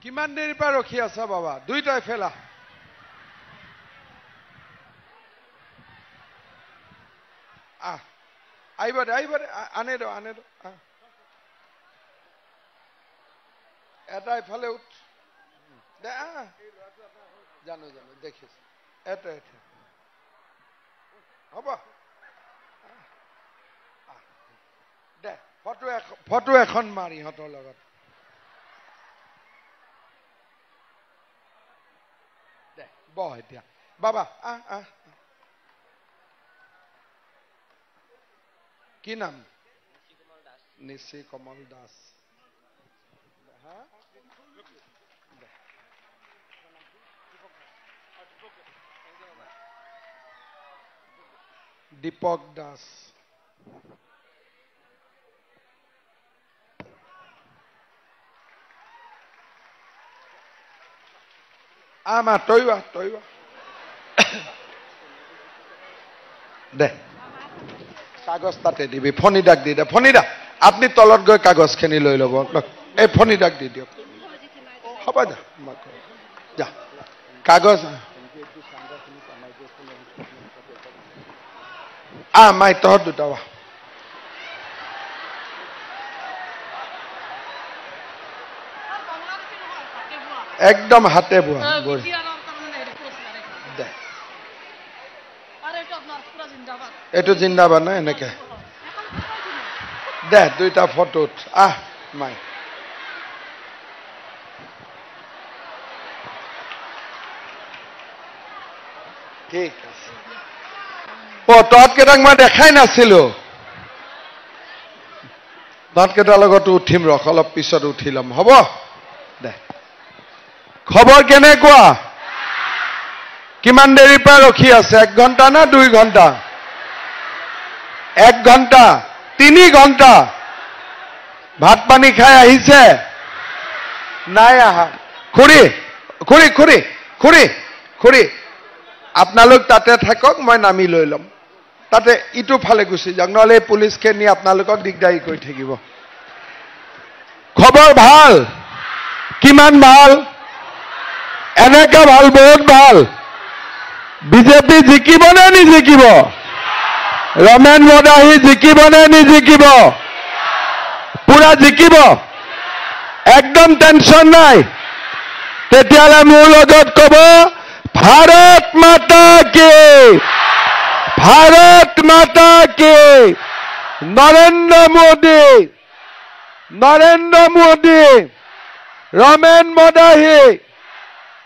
কিমান দেৰিৰ পৰা ৰখি আছা বাবা দুইটাই ফেলা আহিব দে আনে দে এটা ইফালে উঠ দে জানো দেখিছ এটা হ'ব দে ফটো এখন মাৰ ইহঁতৰ লগত দে বহ এতিয়া বাবা কি নাম নিশি কমল দাস দীপক দাস আমা তই দে কাগজ তাতে দিবি ফণিদাক দি দে ফণিদা আপুনি তলত গৈ কাগজখিনি লৈ ল'ব এই ফণিদাক দি দিয়ক হ'ব যা কাগজ মাই তহঁত দুটা একদম হাতে বোৱা দে এইটো জিন্দাবাদ না এনেকে দে দুইটা ফটোত মাই ঠিক আছে তহঁত কেইটাক মই দেখাই নাছিলো তহঁত কেইটাৰ লগতো উঠিম ৰখ অলপ পিছত উঠি ল'ম হ'ব দে খবৰ কেনেকুৱা কিমান দেৰিৰ পৰা ৰখি আছে 1 ঘণ্টা না 2 ঘণ্টা 1 ঘণ্টা 3 ঘণ্টা ভাত পানী খাই আহিছে নাই আহা খুৰী আপোনালোক তাতে থাকক মই নামি লৈ ল'ম তাতে ইটো ফালে গুচি যাওক নহ'লে পুলিচখিনি আপোনালোকক দিগদাৰী কৰি থাকিব খবৰ ভাল কিমান ভাল এনেকা ভাল বহুত ভাল বিজেপি জিকিব নে নিজিকিব ৰমেন মদাহী জিকিব নে নিজিকিব পুৰা জিকিব একদম টেনচন নাই তেতিয়াহ'লে মোৰ লগত ক'ব ভাৰত মাতা কি নৰেন্দ্ৰ মোদী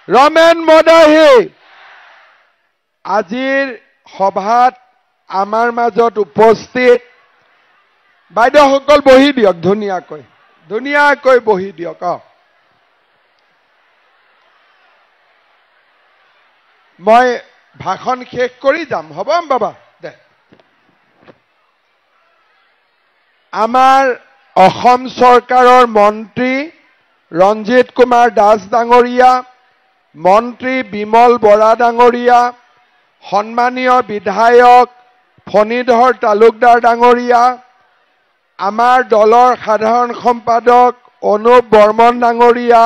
ৰমেন মদাহী আজিৰ সভাত আমাৰ মাজত উপস্থিত বাইদেউসকল বহি দিয়ক ধুনীয়াকৈ বহি দিয়ক মই ভাষণ শেষ কৰি যাম হ'ব বাবা দে আমাৰ অসম চৰকাৰৰ মন্ত্ৰী ৰঞ্জিত কুমাৰ দাস ডাঙৰীয়া মন্ত্ৰী বিমল বৰা ডাঙৰীয়া সন্মানীয় বিধায়ক ফণীধৰ তালুকদাৰ ডাঙৰীয়া আমাৰ দলৰ সাধাৰণ সম্পাদক অনুপ বৰ্মন ডাঙৰীয়া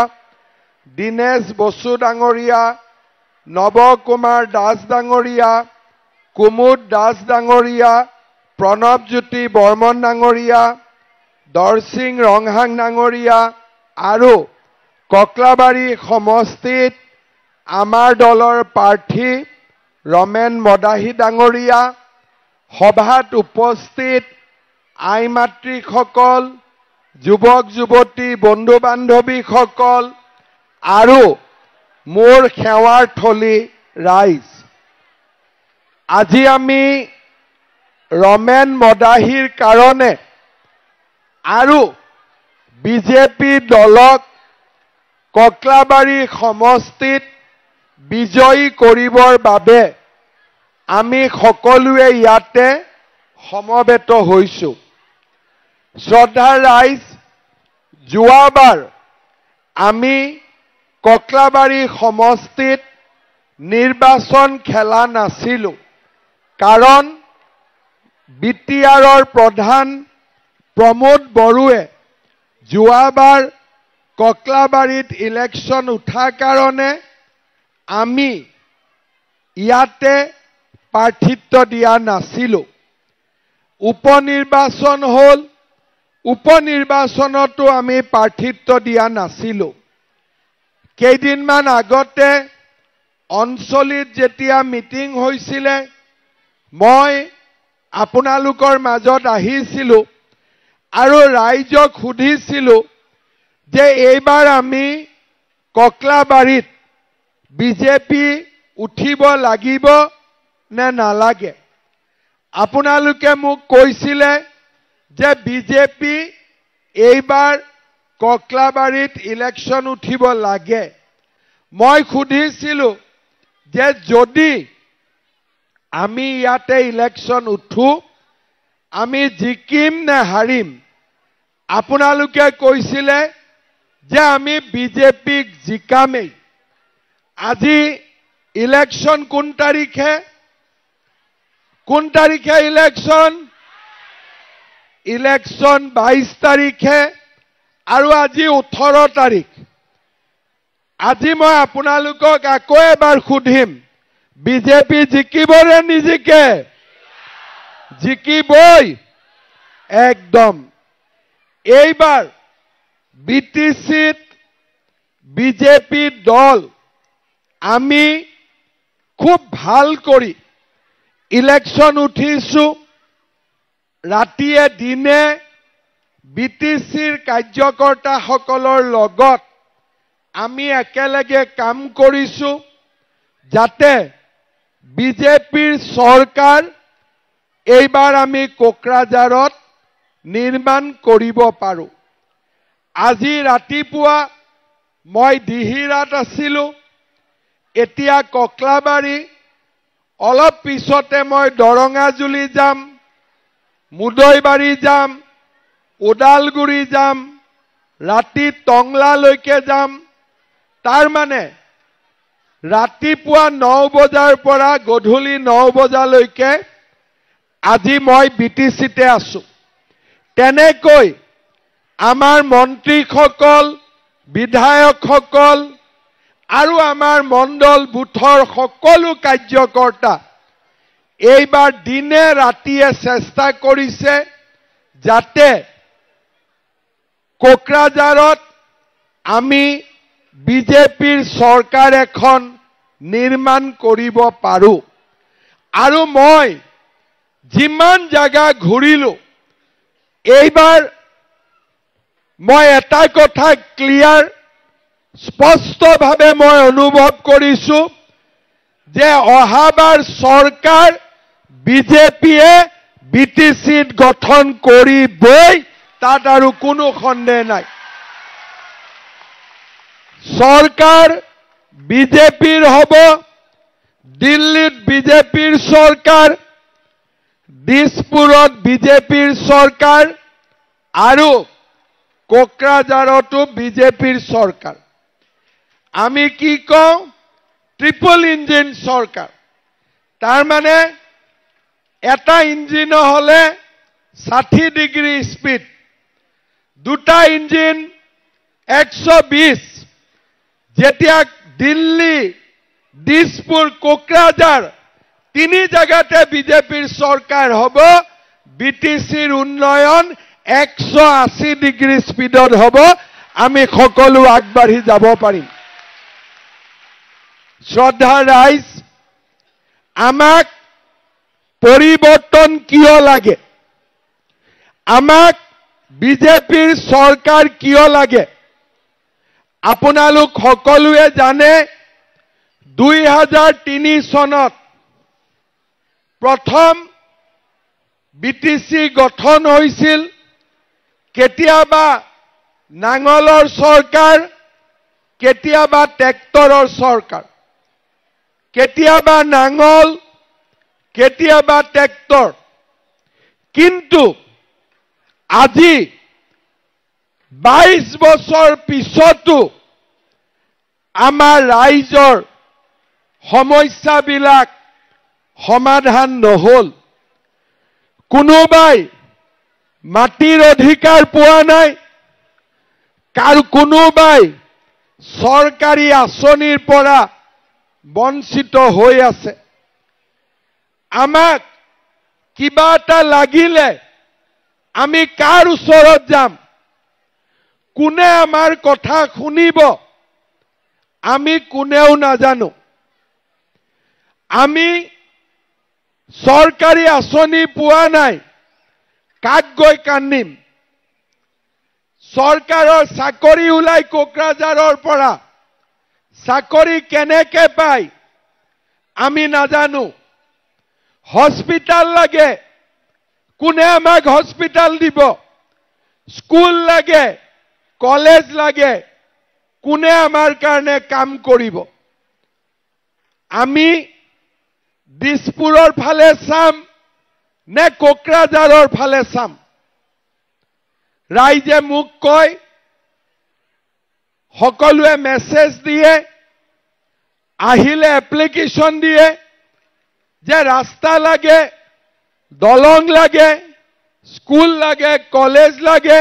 দীনেশ বসু ডাঙৰীয়া নৱ কুমাৰ দাস ডাঙৰীয়া কুমুদ দাস ডাঙৰীয়া প্ৰণৱজ্যোতি বৰ্মন ডাঙৰীয়া দৰসিং ৰংহাং ডাঙৰীয়া আৰু ককলাবাৰী সমষ্টিত আমাৰ দলৰ প্ৰাৰ্থী ৰমেন মদাহী ডাঙৰীয়া সভাত উপস্থিত আই মাতৃসকল যুৱক যুৱতী বন্ধু বান্ধৱীসকল আৰু মোৰ সেৱাৰ থলী ৰাইজ আজি আমি ৰমেন মদাহীৰ কাৰণে আৰু বিজেপি দলক ককলাবাৰী সমষ্টিত বিজয়ী কৰিবৰ বাবে আমি সকলোৱে ইয়াতে সমবেত হৈছো শ্ৰদ্ধাৰ ৰাইজ যোৱাবাৰ আমি ককলাবাৰী সমষ্টিত নিৰ্বাচন খেলা নাছিলো কাৰণ বিটিআৰৰ প্ৰধান প্ৰমোদ বড়ুৱে যোৱাবাৰ ককলাবাৰীত ইলেকশ্যন উঠাৰ কাৰণে আমি ইয়াতে প্ৰাৰ্থিত্ব দিয়া নাছিলোঁ। উপনিৰ্বাচন হ'ল, উপনিৰ্বাচনতো আমি প্ৰাৰ্থিত্ব দিয়া নাছিলোঁ। কেইদিনমান আগতে অঞ্চলিত যেতিয়া মিটিং হৈছিলে, মই আপোনালোকৰ মাজত আহিছিলোঁ আৰু ৰাইজক সুধিছিলোঁ যে এইবাৰ আমি ককলাবাৰীত বিজেপি উঠিব লাগিব নে নালাগে। আপোনালোকে মোক কৈছিলে যে বিজেপি এইবাৰ ককলাবাৰীত ইলেকশ্যন উঠিব লাগে। মই সুধিছিলোঁ যে যদি আমি ইয়াতে ইলেকশ্যন উঠো, আমি জিকিম নে হাৰিম। আপোনালোকে কৈছিলে যে আমি বিজেপিক জিকামেই। আজি ইলেকশ্যন কোন তাৰিখে? কোন তাৰিখে ইলেকশ্যন? ইলেকশ্যন 22 তাৰিখে আৰু আজি 18 তাৰিখ। আজি মই আপোনালোকক আকৌ এবাৰ সুধিম, বিজেপি জিকিবনে নিজিকে? জিকিবই একদম। এইবাৰ বিটিচিত বিজেপি দল আমি খুব ভাল কৰি ইলেকশ্যন উঠিছোঁ। ৰাতিয়ে দিনে বিটিচিৰ কাৰ্যকৰ্তাসকলৰ লগত আমি একেলগে কাম কৰিছোঁ যাতে বিজেপিৰ চৰকাৰ এইবাৰ আমি কোকৰাঝাৰত নিৰ্মাণ কৰিব পাৰোঁ। আজি ৰাতিপুৱা মই দিহিৰাত আছিলোঁ, এতিয়া ককলাবাৰী, অলপ পিছতে মই দৰঙাজুলি যাম, মুদৈবাৰী যাম, ওদালগুৰি যাম, ৰাতি টংলালৈকে যাম। তাৰ মানে ৰাতিপুৱা 9 বজাৰ পৰা গধূলি 9 বজালৈকে আজি মই বিটিচিতে আছোঁ। তেনেকৈ আমাৰ মন্ত্ৰীসকল, বিধায়কসকল আৰু আমাৰ মণ্ডল বুথৰ সকলো কাৰ্যকৰ্তা এইবাৰ দিনে ৰাতিয়ে চেষ্টা কৰিছে যাতে কোকৰাঝাৰত আমি বিজেপিৰ চৰকাৰ এখন নিৰ্মাণ কৰিব পাৰোঁ। আৰু মই যিমান জাগা ঘূৰিলোঁ, এইবাৰ মই এটা কথা ক্লিয়াৰ স্পষ্টভাৱে মই অনুভৱ কৰিছোঁ যে অহাবাৰ চৰকাৰ বিজেপিয়ে বিটিচিত গঠন কৰিবই, তাত আৰু কোনো সন্দেহ নাই। চৰকাৰ বিজেপিৰ হ'ব, দিল্লীত বিজেপিৰ চৰকাৰ, দিছপুৰত বিজেপিৰ চৰকাৰ আৰু কোকৰাঝাৰতো বিজেপিৰ চৰকাৰ। আমি কি কওঁ? ট্ৰিপল ইঞ্জিন চৰকাৰ। তাৰ মানে এটা ইঞ্জিন হ'লে 60 ডিগ্ৰী স্পীড, দুটা ইঞ্জিন 120। যেতিয়া দিল্লী, দিছপুৰ, কোকৰাঝাৰ তিনি জায়গাতে বিজেপিৰ চৰকাৰ হ'ব, বিটিচিৰ উন্নয়ন 180 ডিগ্ৰী স্পীডত হ'ব। আমি সকলো আগবাঢ়ি যাব পাৰিম। শ্ৰদ্ধা ৰাইজ, আমাক পৰিৱৰ্তন কিয় লাগে? আমাক বিজেপিৰ চৰকাৰ কিয় লাগে? আপোনালোক সকলোৱে জানে 2003 চনত প্ৰথম বিটিচি গঠন হৈছিল। কেতিয়াবা নাঙলৰ চৰকাৰ, কেতিয়াবা ট্ৰেক্টৰৰ চৰকাৰ, কেতিয়াবা নাঙল, কেতিয়াবা ট্ৰেক্টৰ। কিন্তু আজি 22 বছৰ পিছতো আমাৰ ৰাইজৰ সমস্যাবিলাক সমাধান নহল। কোনোবাই মাটিৰ অধিকাৰ পোৱা নাই, কোনোবাই চৰকাৰী আঁচনিৰ পৰা বঞ্চিত হৈ আছে। আমাক কিবা এটা লাগিলে আমি কাৰ ওচৰত যাম, কোনে আমাৰ কথা শুনিব, আমি কোনেও নাজানো। আমি চৰকাৰী আঁচনি পোৱা নাই, কাক গৈ কান্দিম? চৰকাৰৰ চাকৰি ওলাই কোকৰাঝাৰৰ পৰা, চাকৰি কেনেকে পায় আমি নাজানো। হস্পিটাল লাগে, কোনে আমাক হস্পিটাল দিব? স্কুল লাগে, কলেজ লাগে, কোনে আমাৰ কাৰণে কাম কৰিব? আমি দিছপুৰৰ ফালে চাম নে কোকৰাঝাৰৰ ফালে চাম? ৰাইজে মোক কয়, সকলোৱে মেছেজ দিয়ে, আহিলে এপ্লিকেশ্যন দিয়ে যে ৰাস্তা লাগে, দলং লাগে, স্কুল লাগে, কলেজ লাগে,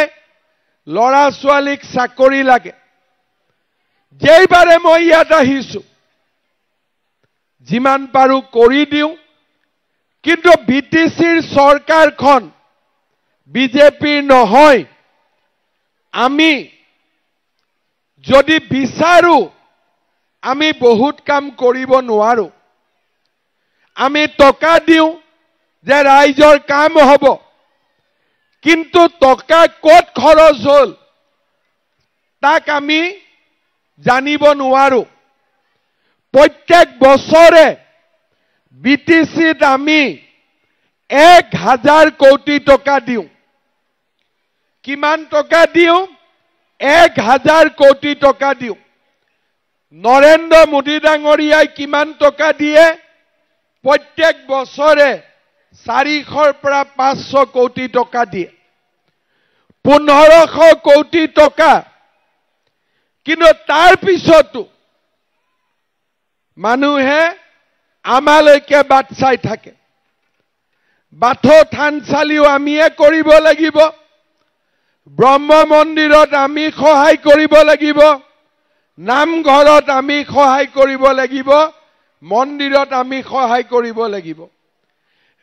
ল'ৰা ছোৱালীক চাকৰি লাগে। যেইবাৰে মই ইয়াত আহিছো যিমান পাৰো কৰি দিওঁ, কিন্তু বিটিচিৰ চৰকাৰখন বিজেপিৰ নহয়। আমি যদি বিচাৰো আমি বহুত কাম কৰিব নোৱাৰো। আমি টকা দিওঁ যে ৰাইজৰ কাম হ'ব, কিন্তু টকা ক'ত খৰচ হ'ল তাক আমি জানিব নোৱাৰো। প্ৰত্যেক বছৰে বিটিচিত আমি 1000 কোটি টকা দিওঁ। কিমান টকা দিওঁ? 1000 কোটি টকা দিওঁ। নৰেন্দ্ৰ মোদী ডাঙৰীয়াই কিমান টকা দিয়ে? প্ৰত্যেক বছৰে 400 পৰা 500 কোটি টকা দিয়ে। 1500 কোটি টকা। কিন্তু তাৰ পিছতো মানুহে আমালৈকে বাট চাই থাকে। বাথৌ থানচালিও আমিয়ে কৰিব লাগিব, ব্ৰহ্ম মন্দিৰত আমি সহায় কৰিব লাগিব, নামঘৰত আমি সহায় কৰিব লাগিব, মন্দিৰত আমি সহায় কৰিব লাগিব।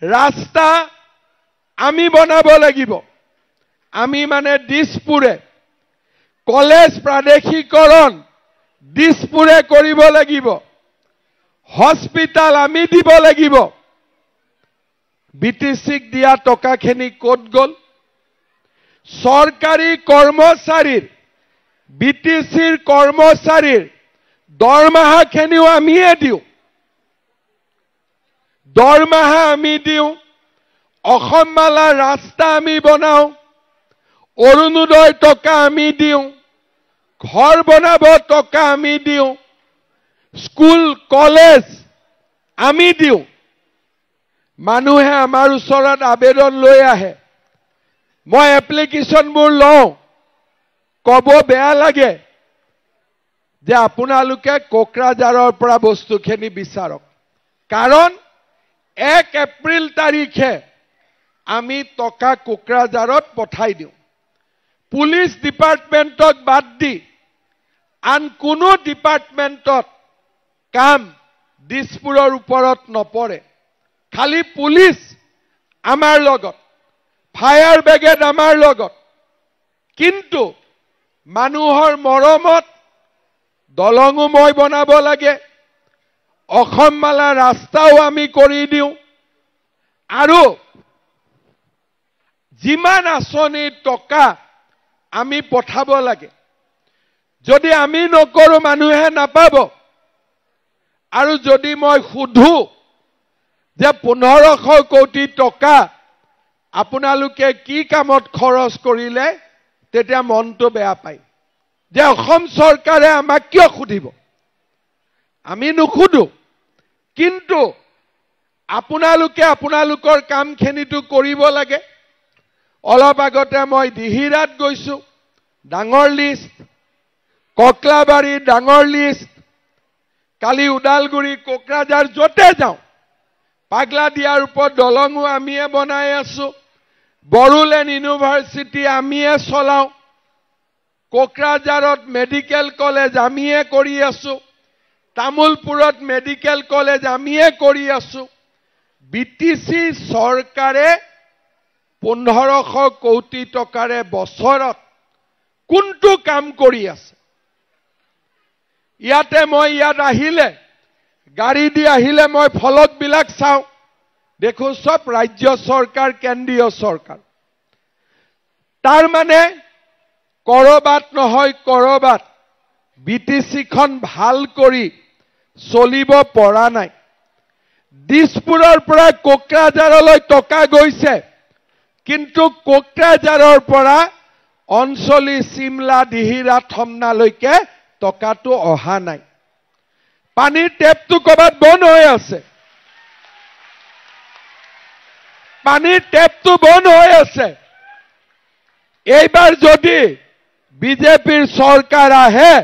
ৰাস্তা আমি বনাব লাগিব। আমি মানে দিছপুৰে কলেজ প্ৰাদেশিকৰণ দিছপুৰে কৰিব লাগিব। হস্পিটাল আমি দিব লাগিব। বিটিচিক দিয়া টকাখিনি ক'ত গ'ল? চৰকাৰী কৰ্মচাৰীৰ, বিটিচিৰ কৰ্মচাৰীৰ দৰমহাখিনিও আমিয়ে দিওঁ। দৰমহা আমি দিওঁ, অসম মালা ৰাস্তা আমি বনাওঁ, অৰুণোদয় টকা আমি দিওঁ, ঘৰ বনাব টকা আমি দিওঁ, স্কুল কলেজ আমি দিওঁ। মানুহে আমাৰ ওচৰত আবেদন লৈ আহে, মই এপ্লিকেশ্যনবোৰ লওঁ, ক'ব বেয়া লাগে যে আপোনালোকে কোকৰাঝাৰৰ পৰা বস্তুখিনি বিচাৰক। কাৰণ 1 এপ্ৰিল তাৰিখে আমি টকা কোকৰাঝাৰত পঠাই দিওঁ। পুলিচ ডিপাৰ্টমেণ্টক বাদ দি আন কোনো ডিপাৰ্টমেণ্টত কাম দিছপুৰৰ ওপৰত নপৰে। খালি পুলিচ আমাৰ লগত, ফায়াৰ ব্ৰিগেড আমাৰ লগত। কিন্তু মানুহৰ মৰমত দলঙো মই বনাব লাগে, অসম মালা ৰাস্তাও আমি কৰি দিওঁ, আৰু যিমান আঁচনিৰ টকা আমি পঠাব লাগে, যদি আমি নকৰো মানুহে নাপাব। আৰু যদি মই সুধো যে 1500 কোটি টকা আপোনালোকে কি কামত খৰচ কৰিলে, তেতিয়া মনটো বেয়া পায় যে অসম চৰকাৰে আমাক কিয় সুধিব? আমি নুসুধো। কিন্তু আপোনালোকে আপোনালোকৰ কামখিনিটো কৰিব লাগে। অলপ আগতে মই দিহিৰাত গৈছো, ডাঙৰ লিষ্ট, ককলাবাৰী ডাঙৰ লিষ্ট, কালি ওদালগুৰি, কোকৰাঝাৰ য'তে যাওঁ পাগলা দিয়াৰ ওপৰত দলঙো আমিয়ে বনাই আছো, বড়োলেণ্ড ইউনিভাৰ্চিটি আমিয়ে চলাওঁ, কোকৰাঝাৰত মেডিকেল কলেজ আমিয়ে কৰি আছো, তামুলপুৰত মেডিকেল কলেজ আমিয়ে কৰি আছো। বিটিসি চৰকাৰে 1500 কোটি টকাৰে বছৰত কোনটো কাম কৰি আছে? ইয়াতে মই ইয়াত আহিলে গাড়ী দি আহিলে মই ফলকবিলাক চাওঁ, দেখো সব ৰাজ্য চৰকাৰ, কেন্দ্ৰীয় চৰকাৰ। তাৰ মানে কৰবাত নহয় কৰবাত বিটিসিখন ভাল কৰি চলিব পৰা নাই। দিছপুৰৰ পৰা কোকৰাঝাৰলৈ টকা গৈছে, কিন্তু কোকৰাঝাৰৰ পৰা অঞ্চলী, চিমলা, দিহিৰা, থমনালৈকে টকাটো অহা নাই। পানীৰ টেপটো কৰবাত বন্ধ হৈ আছে, পানীৰ টেপটো বন্ধ হৈ আছে। এইবাৰ যদি বিজেপিৰ চৰকাৰ আহে,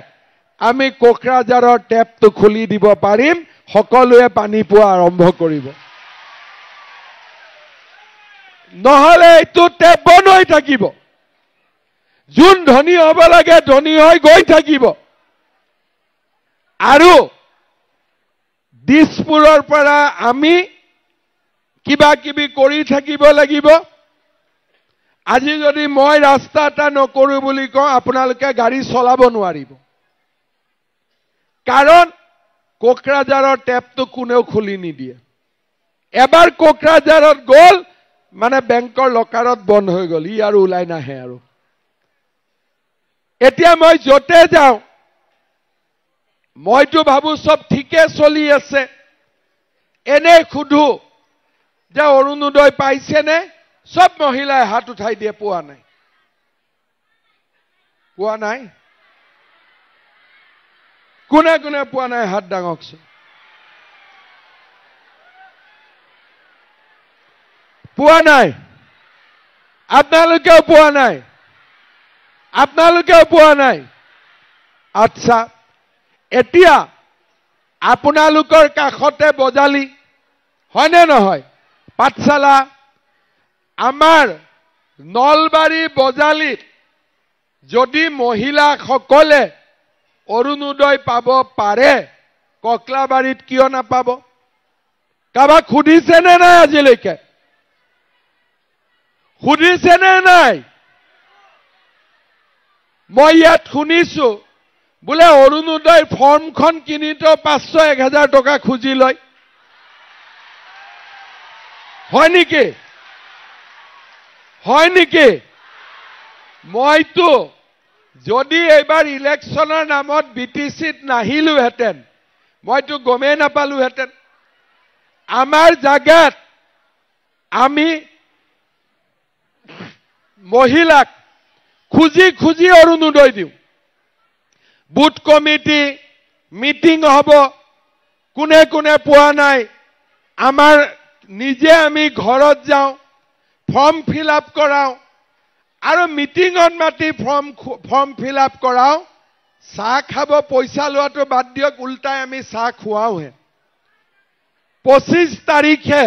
আমি কোকৰাঝাৰৰ টেপটো খুলি দিব পাৰিম, সকলোৱে পানী পোৱা আৰম্ভ কৰিব। নহলে এইটো টেপ বন্ধ হৈ থাকিব। যোন ধনী হ'ব লাগে ধনী হৈ গৈ থাকিব। আৰু দিছপুৰৰ পৰা আমি কিবা কিবি কৰি থাকিব লাগিব। আজি যদি মই ৰাস্তা এটা নকৰো বুলি কওঁ, আপোনালোকে গাড়ী চলাব নোৱাৰিব। কাৰণ কোকৰাঝাৰৰ টেপটো কোনেও খুলি নিদিয়ে। এবাৰ কোকৰাঝাৰত গ'ল মানে বেংকৰ লকাৰত বন্ধ হৈ গ'ল, ই আৰু ওলাই নাহে আৰু। এতিয়া মই যতে যাওঁ মইতো ভাবো সব ঠিকে চলি আছে। এনে খুধু যে অৰুণোদয় পাইছেনে? সব মহিলাই হাত উঠাই দিয়ে, পোৱা নাই, পোৱা নাই। কোনে কোনে পোৱা নাই হাত দাঙকচোন। পোৱা নাই? আপোনালোকেও পোৱা নাই? আপোনালোকেও পোৱা নাই? আচ্ছা, এতিয়া আপোনালোকৰ কাষতে বজালি, হয়নে নহয়? পাঠশালা। আমাৰ নলবাৰী বজালিত যদি মহিলাসকলে অৰুণোদয় পাব পাৰে, ককলাবাৰীত কিয় নাপাব? কাবাক সুধিছেনে নাই আজিলৈকে? সুধিছেনে নাই? মই ইয়াত শুনিছো বোলে অৰুণোদয় ফৰ্মখন কিনিতো 500-1000 টকা খুজি লয়। হয় নেকি? হয় নেকি? মইতো যদি এইবাৰ ইলেকশ্যনৰ নামত বিটিসিত নাহিলোহেঁতেন, মইতো গমেই নাপালোহেঁতেন। আমাৰ জাগাত আমি মহিলাক খুজি খুজি অৰুণোদয় দিওঁ। বুথ কমিটি মিটিং হ'ব, কোনে কোনে পোৱা নাই, আমাৰ নিজে আমি ঘৰত যাওঁ, ফৰ্ম ফিল আপ কৰাওঁ, আৰু মিটিঙত মাতি ফৰ্ম ফিল আপ কৰাওঁ। চাহ খাব পইচা লোৱাটো বাদ দিয়ক, উল্টাই আমি চাহ খুৱাওঁহে। 25 তাৰিখে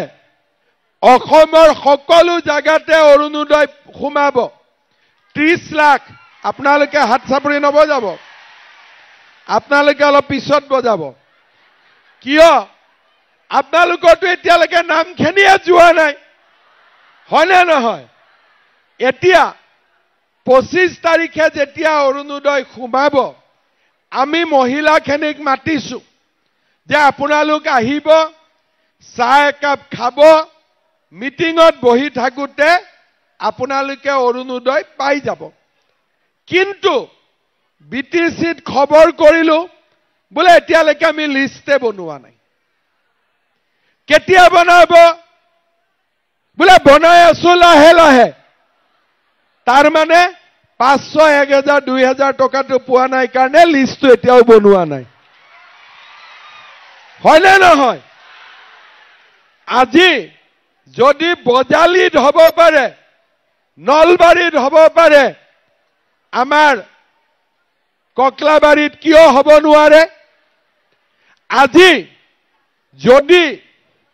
অসমৰ সকলো জাগাতে অৰুণোদয় সোমাব। 30 লাখ। আপোনালোকে হাত চাপৰি নবজাব, আপোনালোকে অলপ পিছত বজাব। কিয়? আপোনালোকৰতো এতিয়ালৈকে নামখিনিয়ে যোৱা নাই, হয়নে নহয়? এতিয়া 25 তাৰিখে যেতিয়া অৰুণোদয় সোমাব, আমি মহিলাখিনিক মাতিছো যে আপোনালোক আহিব, চাহ একাপ খাব, মিটিঙত বহি থাকোতে আপোনালোকে অৰুণোদয় পাই যাব। কিন্তু বিটিসিত খবৰ কৰিলো বোলে এতিয়ালৈকে আমি লিষ্টে বনোৱা নাই। কেতিয়া বনাব? বোলে বনাই আছো লাহে লাহে। তাৰ মানে 500, 1000, 2000 টকাটো পোৱা নাই কাৰণে লিষ্টটো এতিয়াও বনোৱা নাই। হয়নে নহয়? আজি যদি বজালিত হ'ব পাৰে, নলবাৰীত হ'ব পাৰে, আমাৰ ককলাবাৰীত কিয় হ'ব নোৱাৰে? আজি যদি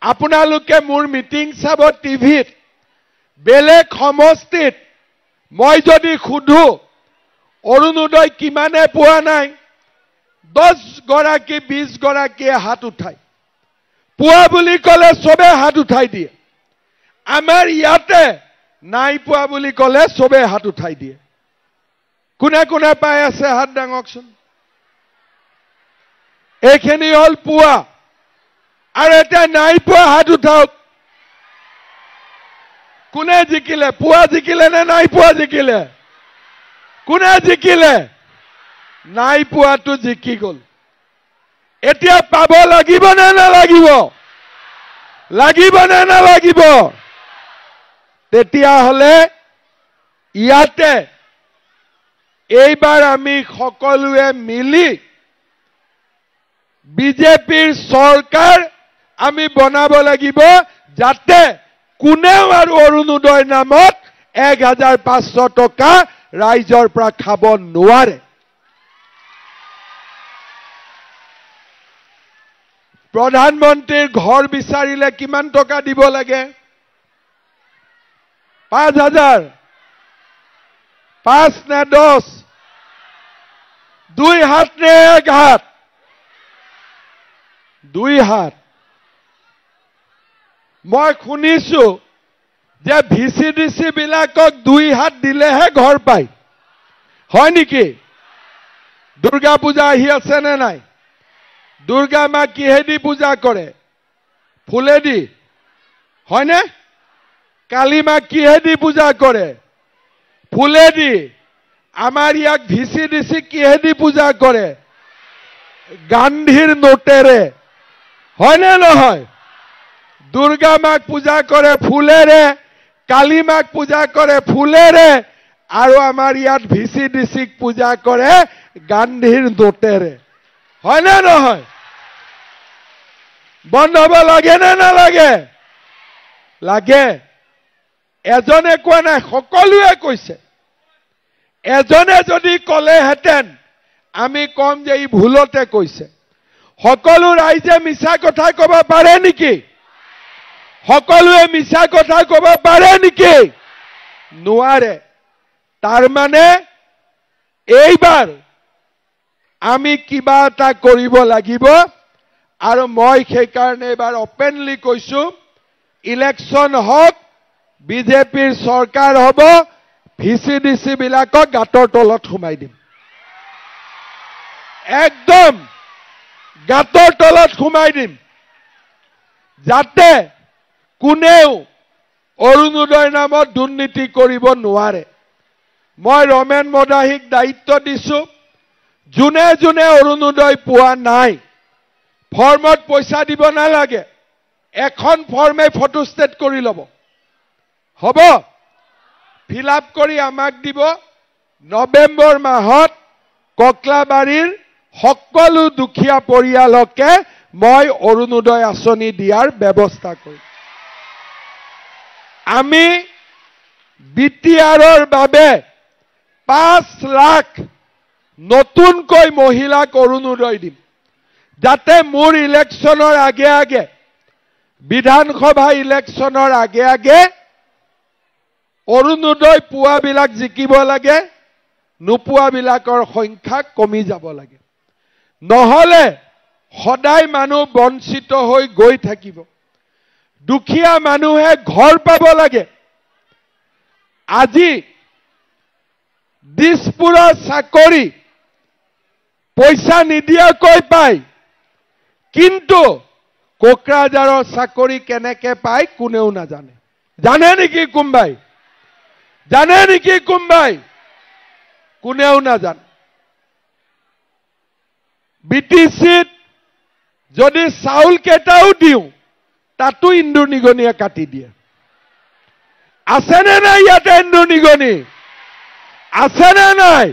আপোনালোকে মোৰ মিটিং চাব টিভিত, বেলেগ সমষ্টিত মই যদি সুধো অৰুণোদয় কিমানে পোৱা নাই 10 গৰাকী 20 গৰাকীয়ে হাত উঠায় পোৱা বুলি ক'লে সবে হাত উঠাই দিয়ে আমাৰ ইয়াতে নাই পোৱা বুলি ক'লে সবে হাত উঠাই দিয়ে কোনে কোনে পাই আছে হাত ডাঙকচোন এইখিনি হল পোৱা আৰু এটা নাই পোৱা হাত উঠাওক কোনে জিকিলে পোৱা জিকিলে নে নাই পোৱা জিকিলে কোনে জিকিলে নাই পোৱাটো জিকি গল এতিয়া পাব লাগিব নে নালাগিব লাগিব নে নালাগিব তেতিয়া হলে ইয়াতে এইবাৰ আমি সকলোৱে মিলি বিজেপিৰ চৰকাৰ আমি বনাব লাগিব যাতে কোনেও আৰু অৰুণোদয় নামত 1500 টকা ৰাইজৰ পৰা খাব নোৱাৰে প্ৰধানমন্ত্ৰীৰ ঘৰ বিচাৰিলে কিমান টকা দিব লাগে 5000 5 নে 10 2 হাত নে 1 হাত 2 হাত মই শুনিছো যে ভিচিডিসি বিলাকক 2 হাত দিলেহে ঘৰ পায় হয় নেকি দুৰ্গা পূজা আহি আছে নে নাই দুৰ্গা মা কিহেদি পূজা কৰে ফুলেদি হয়নে কালী মা কিহেদি পূজা কৰে ফুলেদি আমাৰ ইয়াক ভিচিডিসি কিহেদি পূজা কৰে গান্ধীৰ নোটেৰে হয়নে নহয় দুৰ্গা মাক পূজা কৰে ফুলেৰে কালী মাক পূজা কৰে ফুলেৰে আৰু আমাৰ ইয়াত ভিচিডিসিক পূজা কৰে গান্ধীৰ নোটেৰে হয়নে নহয় বন্ধ হ'ব লাগে নে নালাগে লাগে এজনে কোৱা নাই সকলোৱে কৈছে এজনে যদি কলেহেঁতেন আমি কম যে ই ভুলতে কৈছে সকলো ৰাইজে মিছা কথা ক'ব পাৰে নেকি সকলোৱে মিছা কথা ক'ব পাৰে নেকি নোৱাৰে তাৰ মানে এইবাৰ আমি কিবা এটা কৰিব লাগিব আৰু মই সেই কাৰণে এবাৰ ওপেনলি কৈছো ইলেকশন হক বিজেপিৰ চৰকাৰ হ'ব ভিচিডিসি বিলাকক গাঁতৰ তলত সোমাই দিম একদম গাঁতৰ তলত সোমাই দিম যাতে কোনেও অৰুণোদয় নামত দুৰ্নীতি কৰিব নোৱাৰে মই ৰমেন মদাহিক দায়িত্ব দিছো যোনে যোনে অৰুণোদয় পোৱা নাই ফৰ্মত পইচা দিব নালাগে এখন ফৰ্মে ফটোষ্টেট কৰি ল'ব হ'ব ফিল আপ কৰি আমাক দিব নৱেম্বৰ মাহত ককলাবাৰীৰ সকলো দুখীয়া পৰিয়ালকে মই অৰুণোদয় আঁচনি দিয়াৰ ব্যৱস্থা কৰিম আমি বিটিআৰৰ বাবে 5 লাখ নতুনকৈ মহিলাক অৰুণোদয় দিম যাতে মোৰ ইলেকশনৰ আগে আগে বিধানসভা ইলেকশনৰ আগে আগে অৰুণোদয় পোৱাবিলাক জিকিব লাগে নোপোৱাবিলাকৰ সংখ্যা কমি যাব লাগে নহলে সদায় মানুহ বঞ্চিত হৈ গৈ থাকিব দুখীয়া মানুহে ঘৰ পাব লাগে আজি দিছপুৰৰ চাকৰি পইচা নিদিয়াকৈ পায় কিন্তু কোকৰাঝাৰৰ চাকৰি কেনেকে পায় কোনেও নাজানে জানে নেকি কোনবাই জানে নেকি কোনবাই কোনেও নাজানে বিটিসিত যদি চাউল কেটাও দিও তাতো ইন্দু নিগনিয়ে কাটি দিয়ে আছে নে নাই ইয়াতে ইন্দু নিগনি আছে নে নাই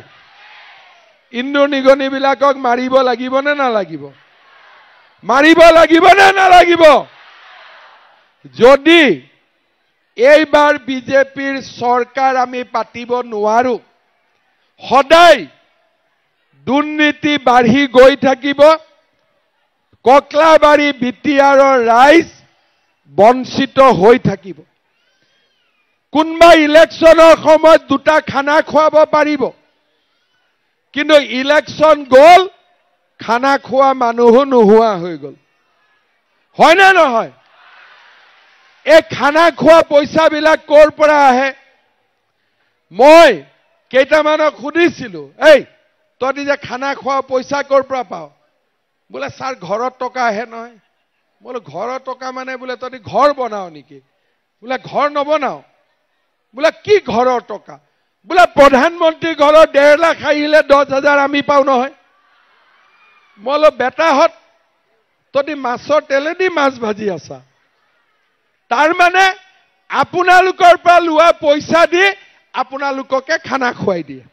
ইন্দু নিগনি বিলাকক মাৰিব লাগিব নে নালাগিব মাৰিব লাগিব নে নালাগিব যদি এইবাৰ বিজেপিৰ চৰকাৰ আমি পাতিব নোৱাৰো সদায় দুৰ্নীতি বাঢ়ি গৈ থাকিব ককলাবাৰী বিটিআৰৰ ৰাইজ বঞ্চিত হৈ থাকিব কোনবা ইলেকশনৰ সময়ত দুটা খানা খুৱাব পাৰিব কিন্তু ইলেকশন গ'ল খানা খোৱা মানুহো নোহোৱা হৈ গ'ল হয় না নহয় এই খানা খোৱা পইচাবিলাক ক'ৰ পৰা আহে মই কেইটামানক সুধিছিলো এই তই যে খানা খোৱা পইচা ক'ৰ পৰা পাও বোলে ছাৰ ঘৰত টকা আহে নহয় বোলে ঘৰৰ টকা মানে বোলে তই ঘৰ বনাও নেকি বোলে ঘৰ নবনাও বোলে কি ঘৰৰ টকা বোলে প্ৰধানমন্ত্ৰী ঘৰৰ 1.5 লাখ আহিলে 10,000 আমি পাও নহয় মলো বেটাহত তই মাছৰ তেলেদি মাছ ভাজি আছা তাৰ মানে আপোনালোকৰ পৰা লোৱা পইচা দি আপোনালোককে খানা খুৱাই দিয়ে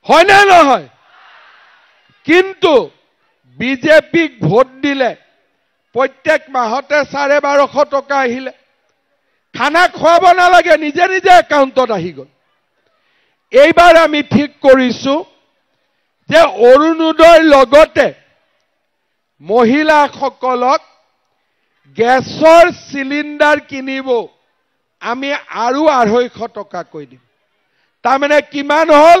হয় না নহয় কিন্তু বিজেপিক ভোট দিলে প্ৰত্যেক মাহতে 1250 টকা আহিলে খানা খুৱাব নালাগে নিজে নিজে একাউণ্টত আহি গ'ল এইবাৰ আমি ঠিক কৰিছো যে অৰুণোদয়ৰ লগতে মহিলাসকলক গেছৰ সিলিন্ডাৰ কিনিব আমি আৰু 250 টকা কৈ দিম তাৰমানে কিমান হল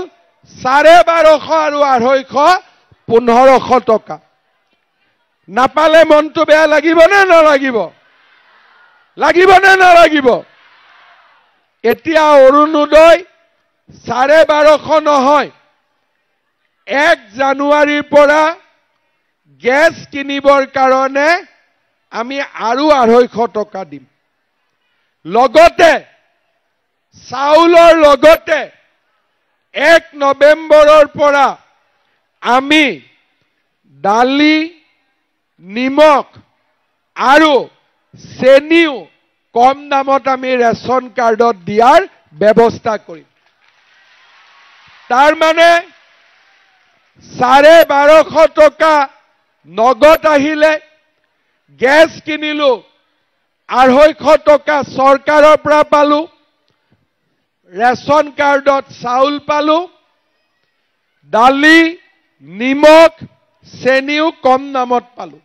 1250 আৰু 250 1500 টকা নাপালে মনটো বেয়া লাগিব নে নালাগিব লাগিব নে নালাগিব এতিয়া অৰুণোদয় 1250 নহয় 1 জানুৱাৰীৰ পৰা গেছ কিনিবৰ কাৰণে আমি আৰু 250 টকা দিম লগতে চাউলৰ লগতে 1 নৱেম্বৰৰ পৰা আমি দালি নিমখ আৰু চেনিও কম দামত আমি ৰেশন কাৰ্ডত দিয়াৰ ব্যৱস্থা কৰিম তাৰ মানে 1250 টকা নগদ আহিলে গেছ কিনিলো 250 টকা চৰকাৰৰ পৰা পালো ৰেশন কাৰ্ডত চাউল পালো দালি নিমখ চেনিও কম দামত পালো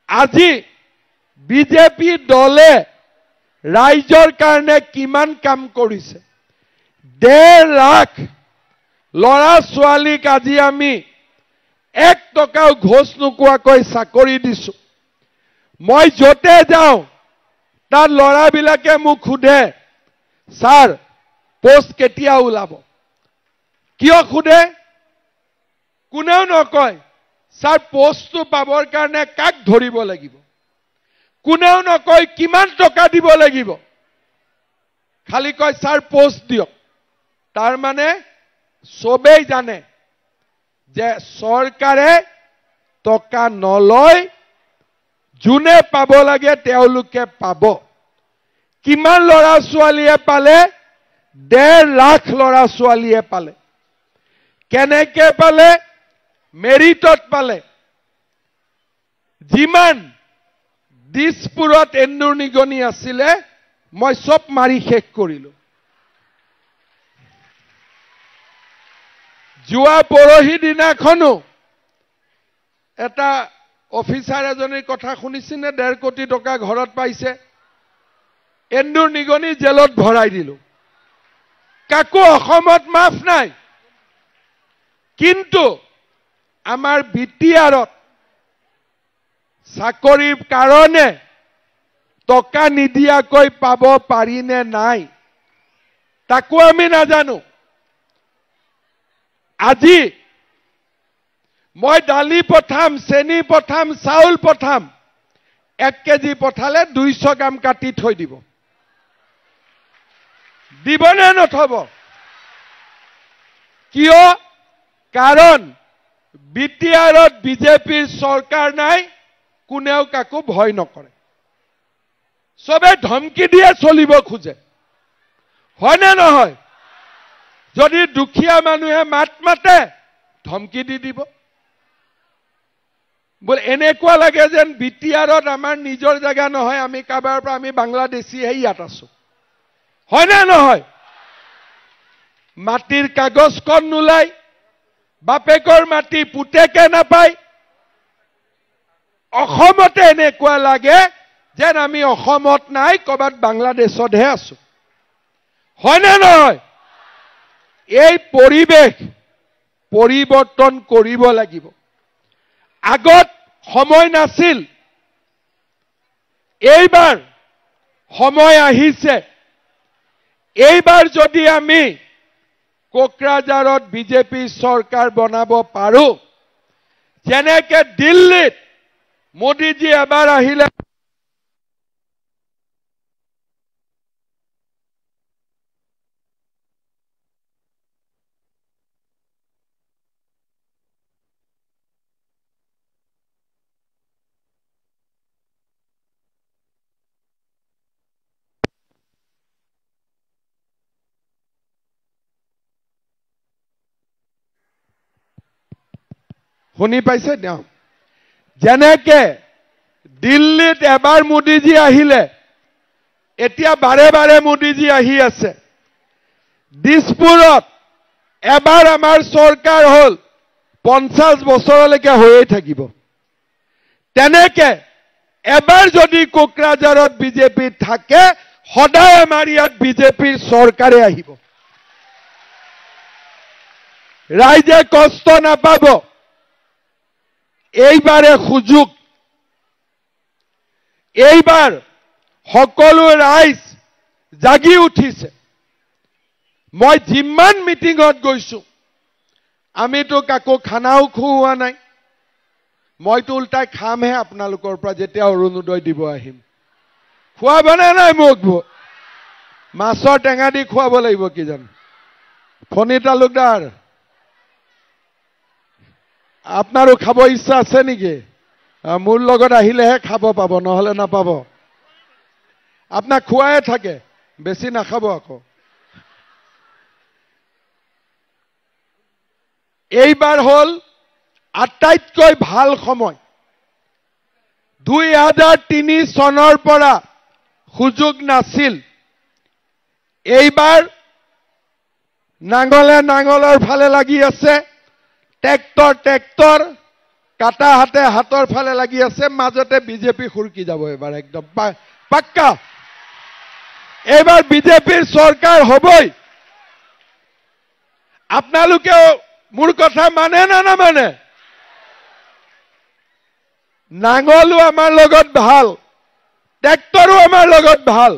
আজি বিজেপি দলে ৰাইজৰ কাৰণে কিমান কাম কৰিছে 1.5 লাখ লৰা ছোৱালীক আজি আমি 1 টকাও ঘোষ নোকোৱাকৈ চাকৰি দিছো মই যতে যাও তাৰ লৰাবিলাকে মোক খুদে স্যাৰ পোষ্ট কেতিয়া ওলাব কিয় খুদে কোনেও নকয় স্যাৰ পোষ্টটো পাবৰ কাৰণে কাক ধৰিব লাগিব কোনেও নকয় কিমান টকা দিব লাগিব খালি কয় স্যাৰ পোষ্ট দিয়ক তাৰ মানে সবেই জানে যে চৰকাৰে টকা নলয় জুনে পাব লাগে তেওঁলোকে পাব কিমান লৰা ছোৱালীয়ে পালে 1.5 লাখ লৰা ছোৱালীয়ে পালে কেনেকে পালে মেৰিটত পালে যিমান দিছপুৰত এন্দুৰ নিগনি আছিলে মই সব মাৰি শেষ কৰিলো যোৱা পৰহি দিনাখনো এটা অফিচাৰ এজনীৰ কথা শুনিছিনে 1.5 কোটি টকা ঘৰত পাইছে এন্দুৰ নিগনি জেলত ভৰাই দিলো কাকো অসমত মাফ নাই কিন্তু আমাৰ বিটিআৰত চাকৰিৰ কাৰণে টকা নিদিয়াকৈ পাব পাৰিনে নাই তাকো আমি নাজানো আজি মই দালি পঠাম চেনি পঠাম চাউল পঠাম 1 কেজি পঠালে 200 গ্ৰাম কাটি থৈ দিব দিবনে নথব কিয় কাৰণ বিটিআৰত বিজেপিৰ চৰকাৰ নাই কোনেও কাকো ভয় নকৰে সবে ধমকি দিয়ে চলিব খোজে হয় না নহয় যদি দুখীয়া মানুহে মাত মাতে ধমকি দি দিব বল এনেকুৱা লাগে যেন বিটিআৰত আমাৰ নিজৰ জায়গা নহয় আমি কাবাৰ পৰা আমি বাংলাদেশী হে ইয়াত আছো হয় না নহয় মাটিৰ কাগজ কোন নুলাই বাপেকৰ মাটি পুতেকে নাপায় অসমতে এনেকুৱা লাগে যেন আমি অসমত নাই কবাত বাংলাদেশতহে আছো হয় না নহয় এই পৰিবেশ পৰিৱৰ্তন কৰিব লাগিব। আগত সময় নাছিল, এইবাৰ সময় আহিছে। এইবাৰ যদি আমি কোকৰাঝাৰত বিজেপি চৰকাৰ বনাব পাৰো, যেনেকে দিল্লীত মোদীজী এবাৰ আহিলে শুনি পাইছে তেওঁ, যেনেকে দিল্লীত এবাৰ মোদীজী আহিলে, এতিয়া বাৰে বাৰে মোদীজী আহি আছে। দিছপুৰত এবাৰ আমাৰ চৰকাৰ হ'ল, 50 বছৰলৈকে হৈয়ে থাকিব। তেনেকে এবাৰ যদি কোকৰাঝাৰত বিজেপি থাকে, সদায় আমাৰ ইয়াত বিজেপিৰ চৰকাৰে আহিব। ৰাইজে কষ্ট নাপাব। এইবাৰে সুযোগ, এইবাৰ সকলো ৰাইজ জাগি উঠিছে। মই যিমান মিটিঙত গৈছো, আমিতো কাকো খানাও খুওৱা নাই। মইতো উল্টাই খামহে আপোনালোকৰ পৰা যেতিয়া অৰুণোদয় দিব আহিম। খুৱাবনে নাই মোক? মাছৰ টেঙা দি খুৱাব লাগিব কি জানো। ফণী তালুকদাৰ, আপোনাৰো খাব ইচ্ছা আছে নেকি? মোৰ লগত আহিলেহে খাব পাব, নহলে নাপাব। আপোনাক খুৱাই থাকে, বেছি নাখাব আকৌ। এইবাৰ হ'ল আটাইতকৈ ভাল সময়। 2003 চনৰ পৰা সুযোগ নাছিল। এইবাৰ নাঙলে নাঙলৰ ফালে লাগি আছে, ট্ৰেক্টৰ কাটা হাতে হাতৰ ফালে লাগি আছে। মাজতে বিজেপি খুৰকি যাব এইবাৰ, একদম পাক্কা। এইবাৰ বিজেপিৰ চৰকাৰ হ'বই। আপোনালোকে মোৰ কথা মানে না নামানে? নাঙলো আমাৰ লগত ভাল, ট্ৰেক্টৰো আমাৰ লগত ভাল,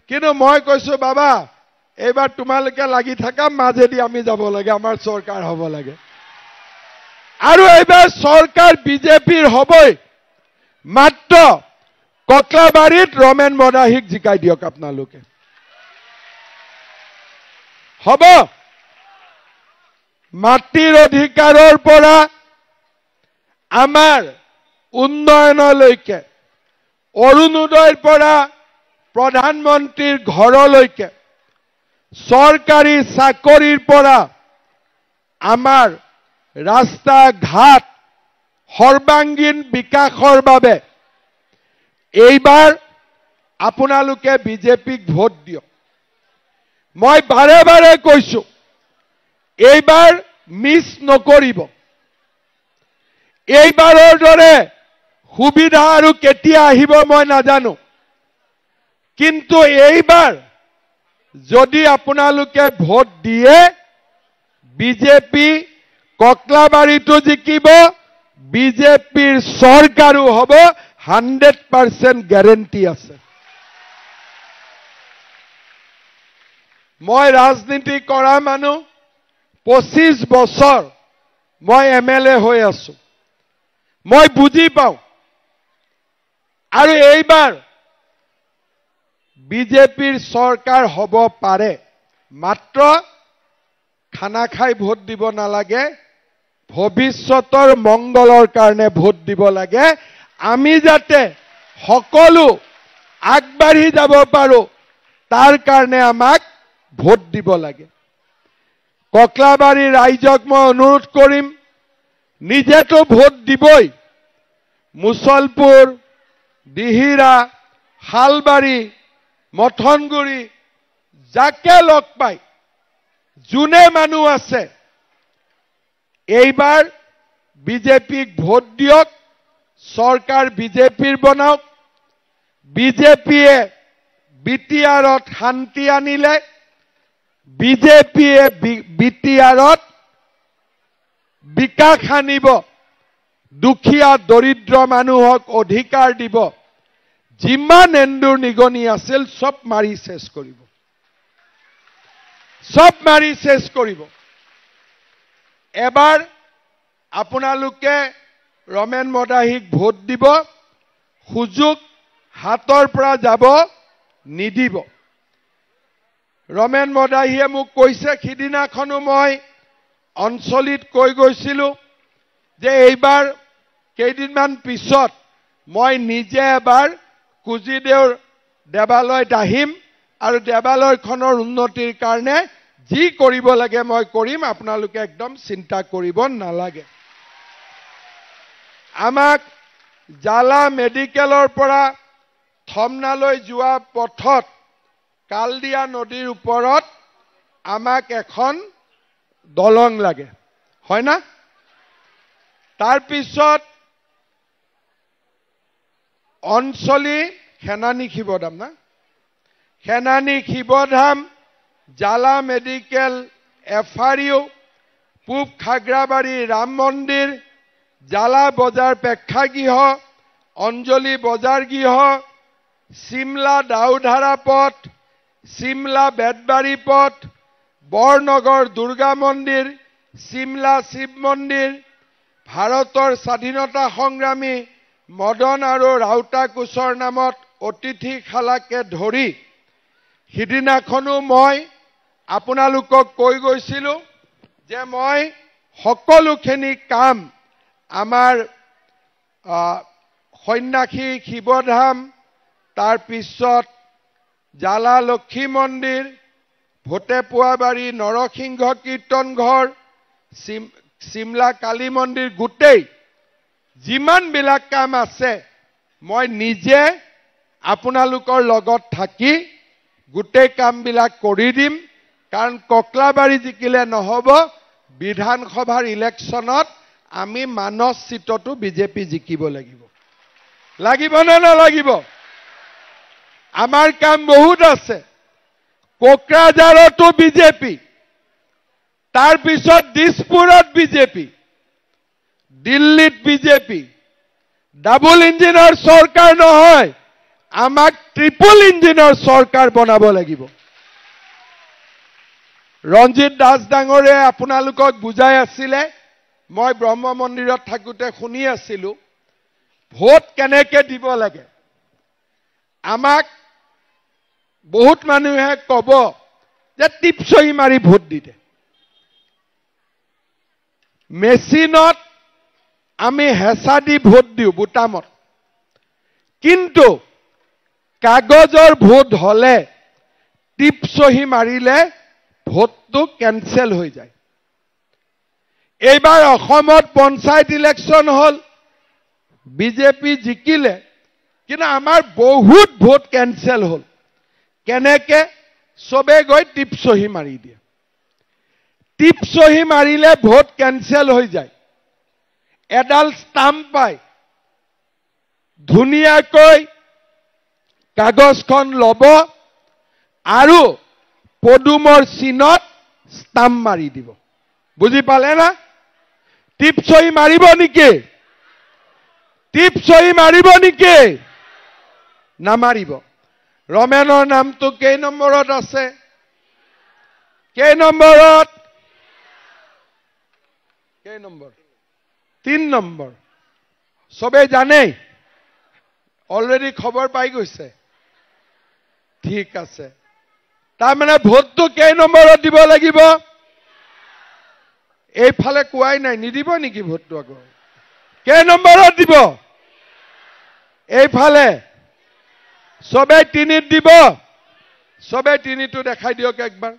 কিন্তু মই কৈছো বাবা, এইবাৰ তোমালোকে লাগি থাকা, মাজেদি আমি যাব লাগে, আমাৰ চৰকাৰ হ'ব লাগে। আৰু এইবাৰ চৰকাৰ বিজেপিৰ হ'বই। মাত্ৰ ককলাবাৰীত ৰমেন মদাহীক জিকাই দিয়ক আপোনালোকে, হ'ব। মাটিৰ অধিকাৰৰ পৰা আমাৰ উন্নয়নলৈকে, অৰুণোদয়ৰ পৰা প্ৰধানমন্ত্ৰীৰ ঘৰলৈকে, চৰকাৰী চাকৰিৰ পৰা আমাৰ ৰাস্তা ঘাট সৰ্বাংগীন বিকাশৰ বাবে এইবাৰ আপোনালোকে বিজেপিক ভোট দিয়ক। মই বাৰে বাৰে কৈছো, এইবাৰ মিছ নকৰিব। এইবাৰৰ দৰে সুবিধা আৰু কেতিয়া আহিব মই নাজানো, কিন্তু এইবাৰ যদি আপোনালোকে ভোট দিয়ে, বিজেপি ককলাবাৰীতো জিকিব, বিজেপিৰ চৰকাৰো হ'ব, 100% গ্যাৰেণ্টি আছে। মই ৰাজনীতি কৰা মানুহ, 25 বছৰ মই MLA হৈ আছো, মই বুজি পাওঁ। আৰু এইবাৰ বিজেপিৰ চৰকাৰ হ'ব পাৰে, মাত্ৰ খানা খাই ভোট দিব নালাগে, ভৱিষ্যতৰ মংগলৰ কাৰণে ভোট দিব লাগে। আমি যাতে সকলো আগবাঢ়ি যাব পাৰো, তাৰ কাৰণে আমাক ভোট দিব লাগে। ককলাবাৰী ৰাইজক মই অনুৰোধ কৰিম, নিজেতো ভোট দিবই। মুছলপুৰ, দিহিৰা, শালবাৰী, মথনগুৰি, যাকে লগ পাই, যোনে মানুহ আছে, এইবাৰ বিজেপিক ভোট দিয়ক, চৰকাৰ বিজেপিৰ বনাওক। বিজেপিয়ে বিটিআৰত শান্তি আনিলে, বিজেপিয়ে বিটিআৰত বিকাশ আনিব, দুখীয়া দৰিদ্ৰ মানুহক অধিকাৰ দিব, যিমান এন্দুৰ নিগনি আছিল সব মাৰি শেষ কৰিব, সব মাৰি শেষ কৰিব। এবাৰ আপোনালোকে ৰমেন মদাহীক ভোট দিব, সুযোগ হাতৰ পৰা যাব নিদিব। ৰমেন মদাহীয়ে মোক কৈছে, সিদিনাখনো মই অঞ্চলিত কৈ গৈছিলোঁ যে এইবাৰ কেইদিনমান পিছত মই নিজে এবাৰ কুজিদেউৰ দেৱালয়ত আহিম আৰু দেৱালয়খনৰ উন্নতিৰ কাৰণে যি কৰিব লাগে মই কৰিম, আপোনালোকে একদম চিন্তা কৰিব নালাগে। আমাক জালা মেডিকেলৰ পৰা থমনালৈ যোৱা পথত কালদিয়া নদীৰ ওপৰত আমাক এখন দলং লাগে, হয় না? তাৰপিছত অঞ্চলী খেনানী শিৱধাম, না খেনানী শিৱধাম, জালা মেডিকেল, এফআৰইউ, পূব খাগ্ৰাবাৰী ৰাম মন্দিৰ, জালা বজাৰ প্ৰেক্ষাগৃহ, অঞ্জলি বজাৰ গৃহ, চিমলা দাউধাৰা পথ, চিমলা বেতবাৰী পথ, বৰনগৰ দুৰ্গা মন্দিৰ, চিমলা শিৱ মন্দিৰ, ভাৰতৰ স্বাধীনতা সংগ্ৰামী মদন আৰু ৰাউতা কোচৰ নামত অতিথিশালাকে ধৰি সিদিনাখনো মই আপোনালোকক কৈ গৈছিলোঁ যে মই সকলোখিনি কাম আমাৰ সন্ন্যাসী শিৱধাম, তাৰপিছত জালা লক্ষী মন্দিৰ, ভোটেপুৱাবাৰী নৰসিংহ কীৰ্তন ঘৰ, চিমলা কালী মন্দিৰ, গোটেই যিমানবিলাক কাম আছে মই নিজে আপোনালোকৰ লগত থাকি গোটেই কামবিলাক কৰি দিম। কাৰণ ককলাবাৰী জিকিলে নহ'ব, বিধানসভাৰ ইলেকশ্যনত আমি মানস চিটতো বিজেপি জিকিব লাগিব। লাগিব নে নালাগিব? আমাৰ কাম বহুত আছে। কোকৰাঝাৰতো বিজেপি, তাৰপিছত দিছপুৰত বিজেপি, দিল্লীত বিজেপি। ডাবল ইঞ্জিনৰ চৰকাৰ নহয়, আমাক ট্ৰিপল ইঞ্জিনৰ চৰকাৰ বনাব লাগিব। ৰঞ্জিত দাস ডাঙৰে আপোনালোকক বুজাই আছিলে, মই ব্ৰহ্ম মন্দিৰত থাকোঁতে শুনি আছিলোঁ, ভোট কেনেকৈ দিব লাগে। আমাক বহুত মানুহে ক'ব যে টিপচহী মাৰি ভোট দিলে। মেচিনত আমি হেঁচা দি ভোট দিওঁ বুটামত, কিন্তু কাগজৰ ভোট হ'লে টিপচহী মাৰিলে ভোটটো কেনচেল হৈ যায়। এইবাৰ অসমত পঞ্চায়ত ইলেকশ্যন হ'ল, বিজেপি জিকিলে, কিন্তু আমাৰ বহুত ভোট কেনচেল হ'ল। কেনেকে? চবে গৈ টিপচহী মাৰি দিয়ে। টিপচহী মাৰিলে ভোট কেনচেল হৈ যায়। এডাল ষ্টাম্প পায়, ধুনীয়াকৈ কাগজখন ল'ব আৰু পদুমৰ চিনত ষ্টাম্প মাৰি দিব। বুজি পালে না? টিপচহী মাৰিব নেকি? টিপচহী মাৰিব নেকি? নামাৰিব। ৰমেনৰ নামটো কেই নম্বৰত আছে? কেই নম্বৰত? কেই নম্বৰ? 3 নম্বৰ। চবেই জানেই, অলৰেডি খবৰ পাই গৈছে। ঠিক আছে, তাৰমানে ভোটটো কেই নম্বৰত দিব লাগিব? এইফালে কোৱাই নাই, নিদিব নেকি ভোটটো? আকৌ কেই নম্বৰত দিব? এইফালে চবে 3ত দিব। চবে 3টো দেখাই দিয়ক একবাৰ।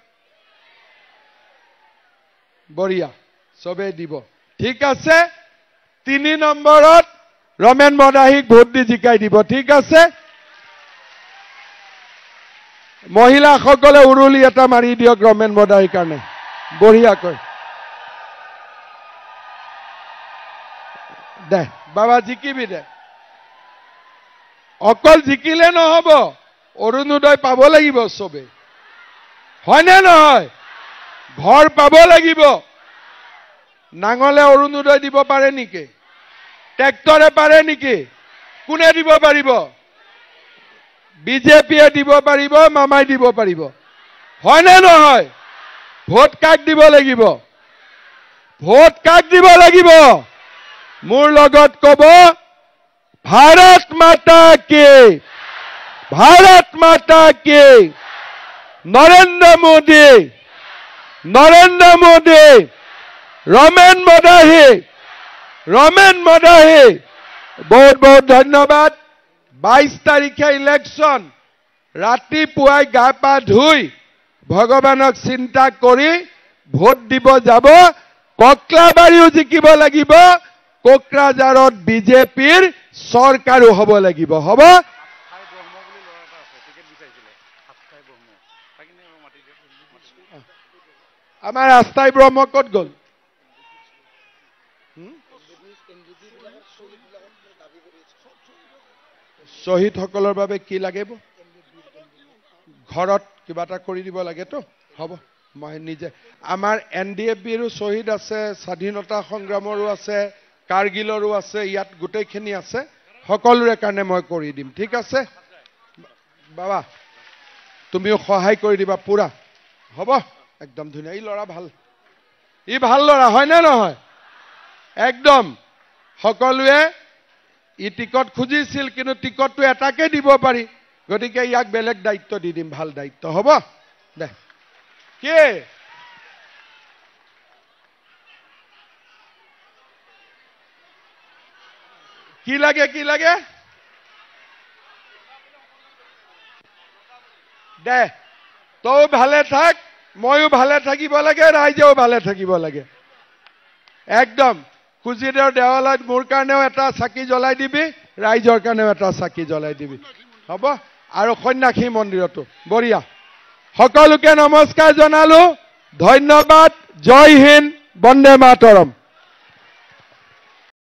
বঢ়িয়া, চবে দিব। ঠিক আছে, 3 নম্বৰত ৰমেন মদাহীক ভোট দি জিকাই দিব। ঠিক আছে, মহিলাসকলে উৰুলি এটা মাৰি দিয়ক ৰমেন মদাহীৰ কাৰণে বঢ়িয়াকৈ। দে বাবা, জিকিবি দে। অকল জিকিলে নহ'ব, অৰুণোদয় পাব লাগিব চবে, হয়নে নহয়? ঘৰ পাব লাগিব, নাঙলে অৰুণোদয় দিব পাৰে নেকি? ট্ৰেক্টৰে পাৰে নেকি? কোনে দিব পাৰিব? বিজেপিয়ে দিব পাৰিব, মামাই দিব পাৰিব। হয় নে নহয়? ভোট কাক দিব লাগিব? ভোট কাক দিব লাগিব? মোৰ লগত কব, ভাৰত মাতা কি, ভাৰত মাতা কি, নৰেন্দ্ৰ মোদী, নৰেন্দ্ৰ মোদী, ৰমেন মদাহী, ৰমেন মদাহী। বহুত বহুত ধন্যবাদ। 22 তাৰিখে ইলেকশ্যন। ৰাতিপুৱাই গা পা ধুই ভগৱানক চিন্তা কৰি ভোট দিব যাব। কক্লাবাৰীও জিকিব লাগিব, কোকৰাঝাৰত বিজেপিৰ চৰকাৰো হ'ব লাগিব। হ'ব? আমাৰ আস্থাই ব্ৰহ্ম ক'ত গ'ল? শ্বহীদসকলৰ বাবে কি লাগিব? ঘৰত কিবা এটা কৰি দিব লাগেতো। হ'ব, মই নিজে। আমাৰ NDFBৰো শ্বহীদ আছে, স্বাধীনতা সংগ্ৰামৰো আছে, কাৰ্গিলৰো আছে, ইয়াত গোটেইখিনি আছে। সকলোৰে কাৰণে মই কৰি দিম। ঠিক আছে বাবা, তুমিও সহায় কৰি দিবা পুৰা। হ'ব, একদম ধুনীয়া। ই ল'ৰা ভাল, ই ভাল ল'ৰা, হয় নে নহয়? একদম সকলোৱে ই টিকট খুজিছিল, কিন্তু টিকটটো এটাকে দিব পাৰি, গতিকে ইয়াক বেলেগ দায়িত্ব দি দিম, ভাল দায়িত্ব। হ'ব দে। কি কি লাগে, কি লাগে দে। তই ভালে থাক, ময়ো ভালে থাকিব লাগে, ৰাইজেও ভালে থাকিব লাগে। একদম কুজিদেউৰ দেৱালয়ত মোৰ কাৰণেও এটা চাকি জ্বলাই দিবি, ৰাইজৰ কাৰণেও এটা চাকি জ্বলাই দিবি। হ'ব? আৰু সন্যাসী মন্দিৰতো বঢ়িয়া। সকলোকে নমস্কাৰ জনালো। ধন্যবাদ। জয় হিন্দ, বন্দে মাতৰম।